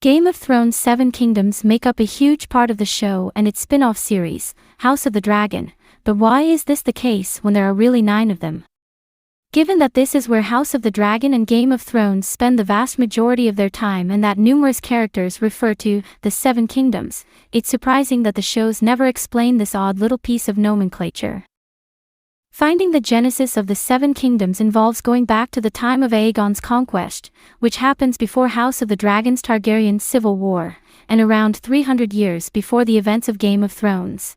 Game of Thrones' 7 Kingdoms make up a huge part of the show and its spin-off series, House of the Dragon, but why is this the case when there are really 9 of them? Given that this is where House of the Dragon and Game of Thrones spend the vast majority of their time and that numerous characters refer to the 7 Kingdoms, it's surprising that the shows never explain this odd little piece of nomenclature. Finding the genesis of the 7 Kingdoms involves going back to the time of Aegon's conquest, which happens before House of the Dragon's Targaryen civil war, and around 300 years before the events of Game of Thrones.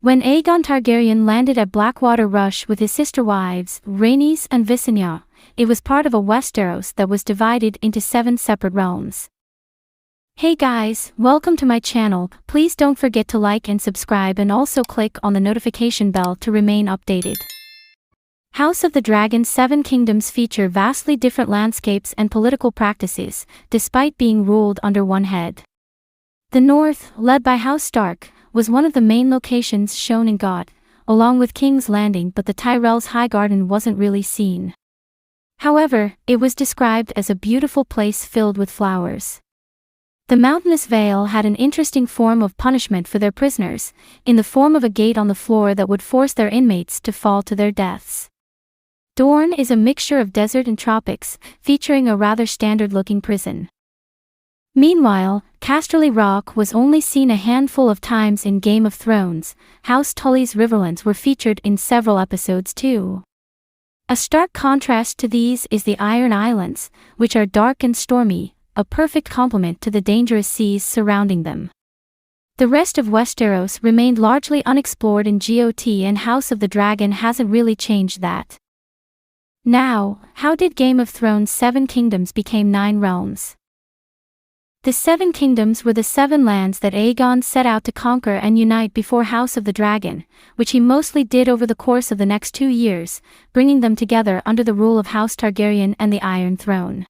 When Aegon Targaryen landed at Blackwater Rush with his sister wives, Rhaenys and Visenya, it was part of a Westeros that was divided into 7 separate realms. Hey guys, welcome to my channel. Please don't forget to like and subscribe and also click on the notification bell to remain updated. House of the Dragon's 7 Kingdoms feature vastly different landscapes and political practices, despite being ruled under one head. The North, led by House Stark, was one of the main locations shown in God, along with King's Landing, but the Tyrell's Highgarden wasn't really seen. However, it was described as a beautiful place filled with flowers. The mountainous Vale had an interesting form of punishment for their prisoners, in the form of a gate on the floor that would force their inmates to fall to their deaths. Dorne is a mixture of desert and tropics, featuring a rather standard-looking prison. Meanwhile, Casterly Rock was only seen a handful of times in Game of Thrones. House Tully's riverlands were featured in several episodes too. A stark contrast to these is the Iron Islands, which are dark and stormy, a perfect complement to the dangerous seas surrounding them. The rest of Westeros remained largely unexplored in GOT, and House of the Dragon hasn't really changed that. Now, how did Game of Thrones' 7 Kingdoms become 9 realms? The 7 Kingdoms were the 7 lands that Aegon set out to conquer and unite before House of the Dragon, which he mostly did over the course of the next 2 years, bringing them together under the rule of House Targaryen and the Iron Throne.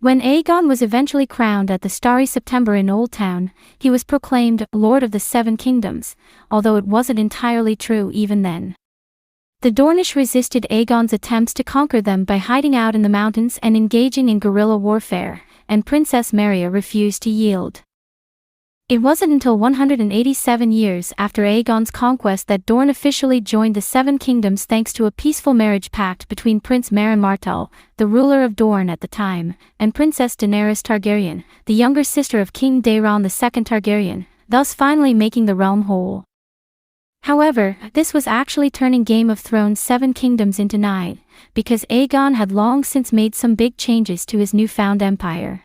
When Aegon was eventually crowned at the Starry September in Old Town, he was proclaimed Lord of the 7 Kingdoms, although it wasn't entirely true even then. The Dornish resisted Aegon's attempts to conquer them by hiding out in the mountains and engaging in guerrilla warfare, and Princess Meria refused to yield. It wasn't until 187 years after Aegon's conquest that Dorne officially joined the 7 Kingdoms thanks to a peaceful marriage pact between Prince Meryn Martell, the ruler of Dorne at the time, and Princess Daenerys Targaryen, the younger sister of King Daeron II Targaryen, thus finally making the realm whole. However, this was actually turning Game of Thrones' 7 Kingdoms into 9, because Aegon had long since made some big changes to his newfound empire.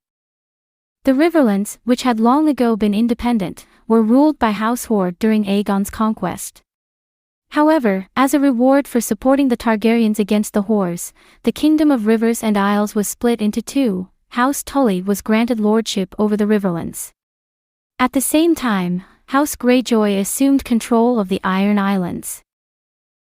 The Riverlands, which had long ago been independent, were ruled by House Horde during Aegon's conquest. However, as a reward for supporting the Targaryens against the Whores, the Kingdom of Rivers and Isles was split into 2. House Tully was granted lordship over the Riverlands. At the same time, House Greyjoy assumed control of the Iron Islands.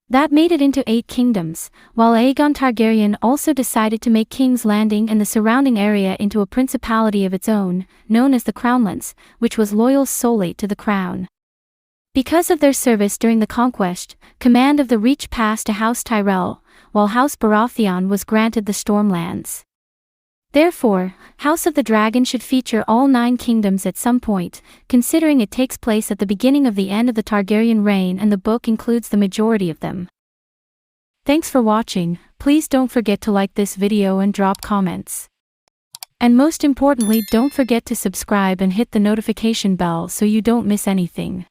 That made it into 8 kingdoms, while Aegon Targaryen also decided to make King's Landing and the surrounding area into a principality of its own, known as the Crownlands, which was loyal solely to the crown. Because of their service during the conquest, command of the Reach passed to House Tyrell, while House Baratheon was granted the Stormlands. Therefore, House of the Dragon should feature all 9 kingdoms at some point, considering it takes place at the beginning of the end of the Targaryen reign and the book includes the majority of them. Thanks for watching. Please don't forget to like this video and drop comments. And most importantly, don't forget to subscribe and hit the notification bell so you don't miss anything.